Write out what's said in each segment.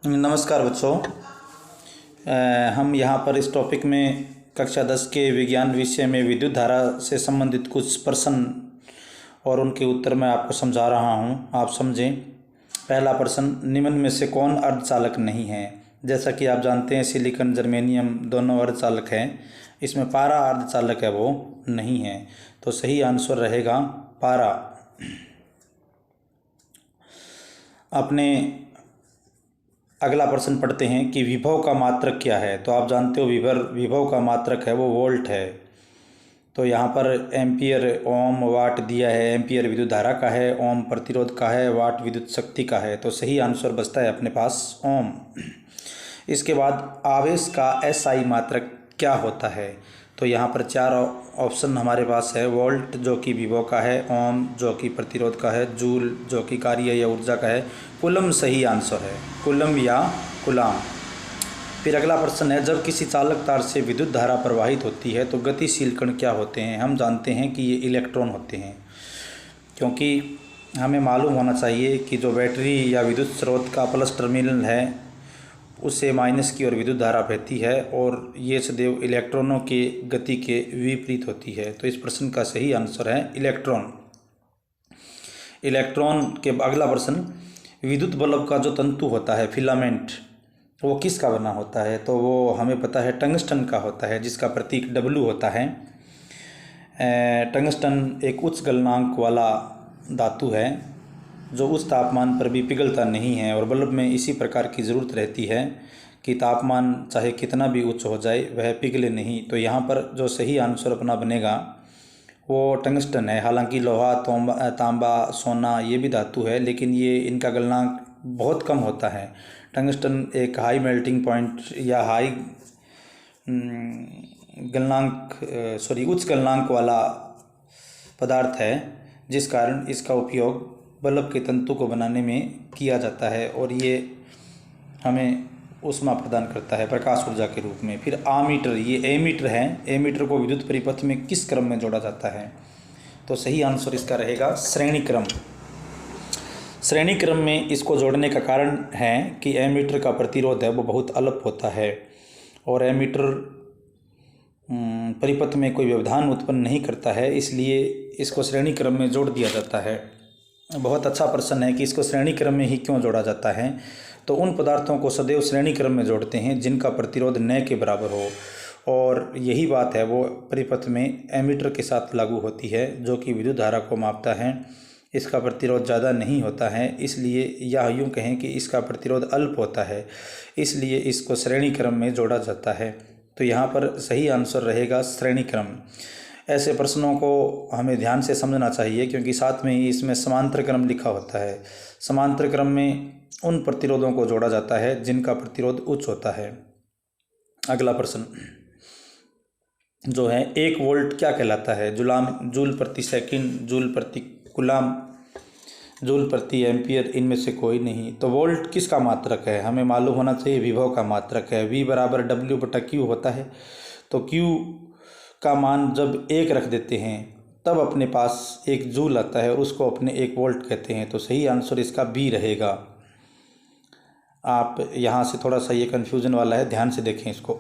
नमस्कार बच्चों। हम यहाँ पर इस टॉपिक में कक्षा 10 के विज्ञान विषय में विद्युत धारा से संबंधित कुछ प्रश्न और उनके उत्तर मैं आपको समझा रहा हूँ, आप समझें। पहला प्रश्न, निम्न में से कौन अर्धचालक नहीं है? जैसा कि आप जानते हैं सिलिकॉन जर्मेनियम दोनों अर्धचालक हैं, इसमें पारा अर्धचालक है वो नहीं है, तो सही आंसर रहेगा पारा। अपने अगला प्रश्न पढ़ते हैं कि विभव का मात्रक क्या है। तो आप जानते हो विभव का मात्रक है वो वोल्ट है। तो यहाँ पर एम्पियर, ओम, वाट दिया है। एम्पियर विद्युत धारा का है, ओम प्रतिरोध का है, वाट विद्युत शक्ति का है, तो सही आंसर बचता है अपने पास ओम। इसके बाद आवेश का एसआई मात्रक क्या होता है? तो यहाँ पर चार ऑप्शन हमारे पास है। वोल्ट जो कि विभव का है, ओम जो कि प्रतिरोध का है, जूल जो कि कार्य या ऊर्जा का है, कूलम सही आंसर है, कूलम या कूलाम। फिर अगला प्रश्न है, जब किसी चालक तार से विद्युत धारा प्रवाहित होती है तो गतिशील कण क्या होते हैं? हम जानते हैं कि ये इलेक्ट्रॉन होते हैं, क्योंकि हमें मालूम होना चाहिए कि जो बैटरी या विद्युत स्रोत का प्लस टर्मिनल है उससे माइनस की ओर विद्युत धारा बहती है और ये सदैव इलेक्ट्रॉनों के गति के विपरीत होती है। तो इस प्रश्न का सही आंसर है इलेक्ट्रॉन। इलेक्ट्रॉन के अगला प्रश्न, विद्युत बल्ब का जो तंतु होता है फिलामेंट, वो किसका बना होता है? तो वो हमें पता है टंगस्टन का होता है, जिसका प्रतीक W होता है। टंगस्टन एक उच्च गलनांक वाला धातु है जो उस तापमान पर भी पिघलता नहीं है और बल्ब में इसी प्रकार की ज़रूरत रहती है कि तापमान चाहे कितना भी उच्च हो जाए वह पिघले नहीं। तो यहाँ पर जो सही आंसर अपना बनेगा वो टंगस्टन है। हालांकि लोहा, तांबा, सोना ये भी धातु है, लेकिन ये इनका गलनांक बहुत कम होता है। टंगस्टन एक हाई मेल्टिंग पॉइंट या उच्च गलनांक वाला पदार्थ है, जिस कारण इसका उपयोग बल्ब के तंतु को बनाने में किया जाता है और ये हमें ऊष्मा प्रदान करता है प्रकाश ऊर्जा के रूप में। फिर आमीटर, ये एमीटर है। एमीटर को विद्युत परिपथ में किस क्रम में जोड़ा जाता है? तो सही आंसर इसका रहेगा श्रेणी क्रम। श्रेणी क्रम में इसको जोड़ने का कारण है कि एमीटर का प्रतिरोध है वो बहुत अल्प होता है और एमीटर परिपथ में कोई व्यवधान उत्पन्न नहीं करता है, इसलिए इसको श्रेणी क्रम में जोड़ दिया जाता है। बहुत अच्छा प्रश्न है कि इसको श्रेणी क्रम में ही क्यों जोड़ा जाता है। तो उन पदार्थों को सदैव श्रेणी क्रम में जोड़ते हैं जिनका प्रतिरोध न के बराबर हो, और यही बात है वो परिपथ में एमीटर के साथ लागू होती है जो कि विद्युत धारा को मापता है। इसका प्रतिरोध ज़्यादा नहीं होता है, इसलिए या यूँ कहें कि इसका प्रतिरोध अल्प होता है, इसलिए इसको श्रेणी क्रम में जोड़ा जाता है। तो यहाँ पर सही आंसर रहेगा श्रेणी क्रम। ऐसे प्रश्नों को हमें ध्यान से समझना चाहिए क्योंकि साथ में ही इसमें समांतर क्रम लिखा होता है। समांतर क्रम में उन प्रतिरोधों को जोड़ा जाता है जिनका प्रतिरोध उच्च होता है। अगला प्रश्न जो है, 1 वोल्ट क्या कहलाता है? जूल प्रति सेकंड, जूल प्रति कूलाम, जूल प्रति एम्पियर, इनमें से कोई नहीं। तो वोल्ट किसका मात्रक है? हमें मालूम होना चाहिए विभव का मात्रक है। V बराबर W/Q होता है। तो Q का मान जब 1 रख देते हैं तब अपने पास 1 जूल आता है और उसको अपने 1 वोल्ट कहते हैं। तो सही आंसर इसका B रहेगा। आप यहाँ से थोड़ा सा ये कन्फ्यूजन वाला है, ध्यान से देखें इसको।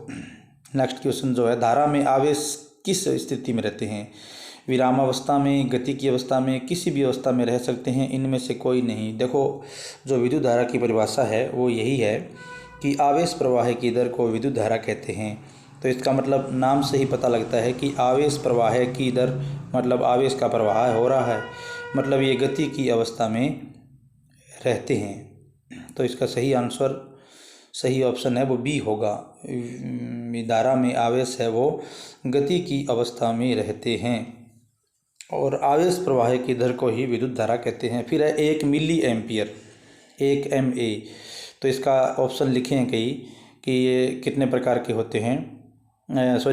नेक्स्ट क्वेश्चन जो है, धारा में आवेश किस स्थिति में रहते हैं? विरामावस्था में, गति की अवस्था में, किसी भी अवस्था में रह सकते हैं, इनमें से कोई नहीं। देखो, जो विद्युत धारा की परिभाषा है वो यही है कि आवेश प्रवाह की दर को विद्युत धारा कहते हैं। तो इसका मतलब नाम से ही पता लगता है कि आवेश प्रवाह की दर मतलब आवेश का प्रवाह हो रहा है, मतलब ये गति की अवस्था में रहते हैं। तो इसका सही आंसर, सही ऑप्शन है वो बी होगा। धारा में आवेश है वो गति की अवस्था में रहते हैं और आवेश प्रवाह की दर को ही विद्युत धारा कहते हैं। फिर है 1 मिली एम्पियर, 1 MA। तो इसका ऑप्शन लिखे हैं कई कि ये कितने प्रकार के होते हैं,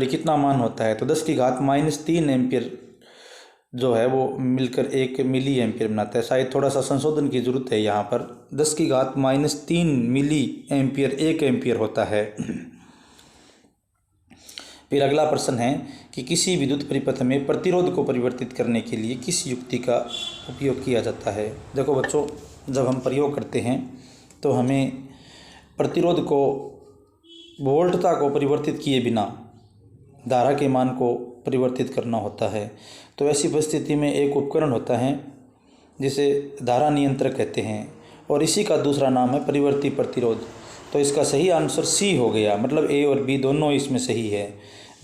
कितना मान होता है। तो 10⁻³ एम्पियर जो है वो मिलकर 1 मिली एम्पियर बनाता है। शायद थोड़ा सा संशोधन की ज़रूरत है यहाँ पर, 10⁻³ मिली एम्पियर 1 एम्पियर होता है। फिर अगला प्रश्न है कि किसी विद्युत परिपथ में प्रतिरोध को परिवर्तित करने के लिए किस युक्ति का उपयोग किया जाता है? देखो बच्चों, जब हम प्रयोग करते हैं तो हमें प्रतिरोध को वोल्टता को परिवर्तित किए बिना धारा के मान को परिवर्तित करना होता है। तो ऐसी परिस्थिति में एक उपकरण होता है जिसे धारा नियंत्रक कहते हैं और इसी का दूसरा नाम है परिवर्ती प्रतिरोध। तो इसका सही आंसर सी हो गया, मतलब ए और बी दोनों इसमें सही है।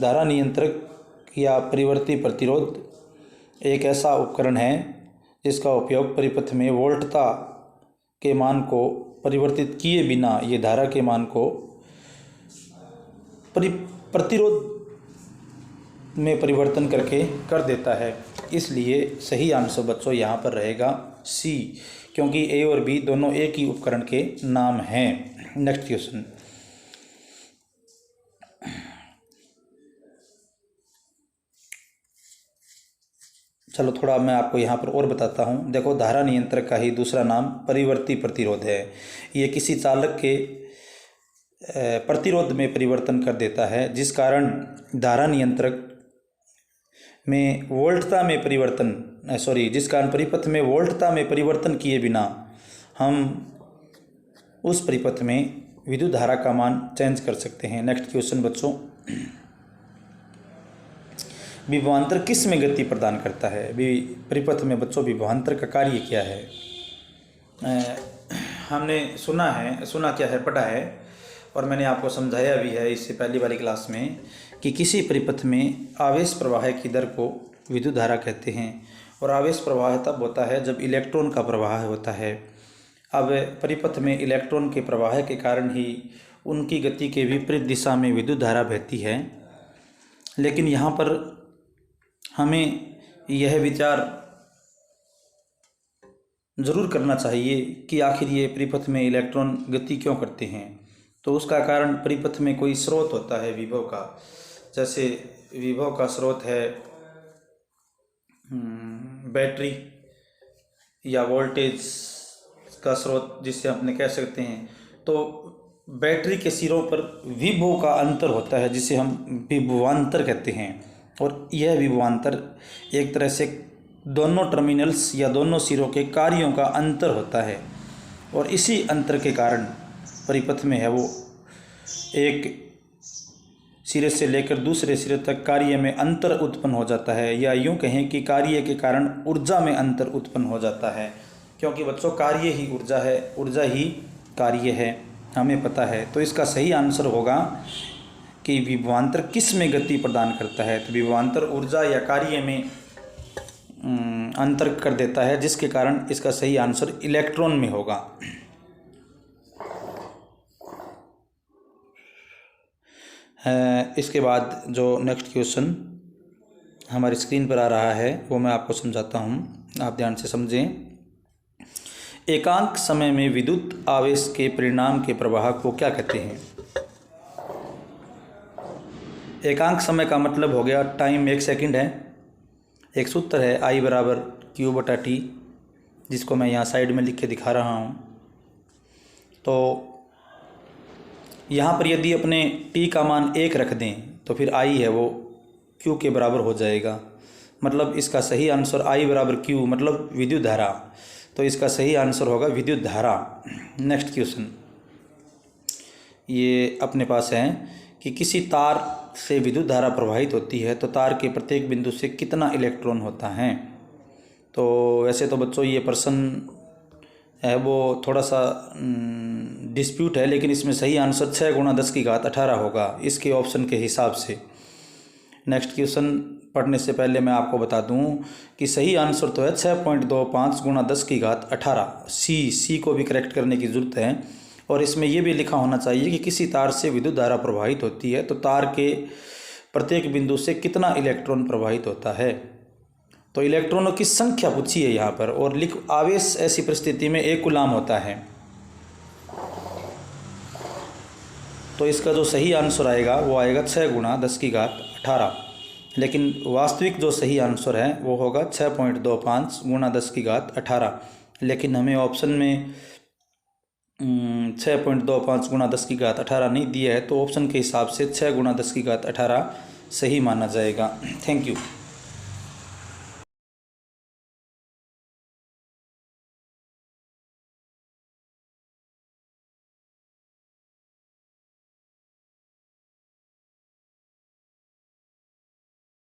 धारा नियंत्रक या परिवर्ती प्रतिरोध एक ऐसा उपकरण है जिसका उपयोग परिपथ में वोल्टता के मान को परिवर्तित किए बिना ये धारा के मान को प्रतिरोध में परिवर्तन करके कर देता है। इसलिए सही आंसर बच्चों यहाँ पर रहेगा सी, क्योंकि ए और बी दोनों एक ही उपकरण के नाम हैं। नेक्स्ट क्वेश्चन, चलो थोड़ा मैं आपको यहाँ पर और बताता हूँ। देखो, धारा नियंत्रक का ही दूसरा नाम परिवर्ती प्रतिरोध है। ये किसी चालक के प्रतिरोध में परिवर्तन कर देता है, जिस कारण धारा नियंत्रक में वोल्टता में परिवर्तन जिस कारण परिपथ में वोल्टता में परिवर्तन किए बिना हम उस परिपथ में विद्युत धारा का मान चेंज कर सकते हैं। नेक्स्ट क्वेश्चन बच्चों, विभवांतर किस में गति प्रदान करता है? परिपथ में बच्चों विभवांतर का कार्य क्या है? हमने सुना क्या है, पढ़ा है और मैंने आपको समझाया भी है इससे पहली वाली क्लास में कि किसी परिपथ में आवेश प्रवाह की दर को विद्युत धारा कहते हैं। और आवेश प्रवाह तब होता है जब इलेक्ट्रॉन का प्रवाह होता है। अब परिपथ में इलेक्ट्रॉन के प्रवाह के कारण ही उनकी गति के विपरीत दिशा में विद्युत धारा बहती है। लेकिन यहाँ पर हमें यह विचार ज़रूर करना चाहिए कि आखिर ये परिपथ में इलेक्ट्रॉन गति क्यों करते हैं। तो उसका कारण परिपथ में कोई स्रोत होता है विभव का। जैसे विभव का स्रोत है बैटरी या वोल्टेज का स्रोत जिसे अपने कह सकते हैं। तो बैटरी के सिरों पर विभव का अंतर होता है जिसे हम विभवांतर कहते हैं। और यह विभवांतर एक तरह से दोनों टर्मिनल्स या दोनों सिरों के कार्यों का अंतर होता है। और इसी अंतर के कारण परिपथ में है वो एक सिरे से लेकर दूसरे सिरे तक कार्य में अंतर उत्पन्न हो जाता है, या यूँ कहें कि कार्य के कारण ऊर्जा में अंतर उत्पन्न हो जाता है। क्योंकि बच्चों कार्य ही ऊर्जा है, ऊर्जा ही कार्य है, हमें पता है। तो इसका सही आंसर होगा कि विभवांतर किस में गति प्रदान करता है। तो विभवांतर ऊर्जा या कार्य में अंतर कर देता है, जिसके कारण इसका सही आंसर इलेक्ट्रॉन में होगा। इसके बाद जो नेक्स्ट क्वेश्चन हमारी स्क्रीन पर आ रहा है वो मैं आपको समझाता हूँ, आप ध्यान से समझें। एकांक समय में विद्युत आवेश के परिणाम के प्रवाह को क्या कहते हैं? एकांक समय का मतलब हो गया टाइम 1 सेकंड है। एक सूत्र है I बराबर Q/T, जिसको मैं यहाँ साइड में लिख के दिखा रहा हूँ। तो यहाँ पर यदि अपने t का मान 1 रख दें तो फिर I है वो Q के बराबर हो जाएगा। मतलब इसका सही आंसर I बराबर Q मतलब विद्युत धारा। तो इसका सही आंसर होगा विद्युत धारा। नेक्स्ट क्वेश्चन ये अपने पास है कि किसी तार से विद्युत धारा प्रवाहित होती है तो तार के प्रत्येक बिंदु से कितना इलेक्ट्रॉन होता है? तो वैसे तो बच्चों ये प्रश्न है वो थोड़ा सा डिस्प्यूट है, लेकिन इसमें सही आंसर 6 × 10⁻18 होगा इसके ऑप्शन के हिसाब से। नेक्स्ट क्वेश्चन पढ़ने से पहले मैं आपको बता दूं कि सही आंसर तो है 6.25 × 10⁻18। सी को भी करेक्ट करने की ज़रूरत है। और इसमें यह भी लिखा होना चाहिए कि किसी तार से विद्युत धारा प्रवाहित होती है तो तार के प्रत्येक बिंदु से कितना इलेक्ट्रॉन प्रवाहित होता है। तो इलेक्ट्रॉनों की संख्या पूछी है यहाँ पर, और आवेश ऐसी परिस्थिति में 1 कूलाम होता है। तो इसका जो सही आंसर आएगा वो आएगा 6 × 10⁻18। लेकिन वास्तविक जो सही आंसर है वो होगा 6.25 × 10⁻18। लेकिन हमें ऑप्शन में 6.25 × 10⁻18 नहीं दिया है, तो ऑप्शन के हिसाब से 6 × 10⁻18 सही माना जाएगा। Thank you.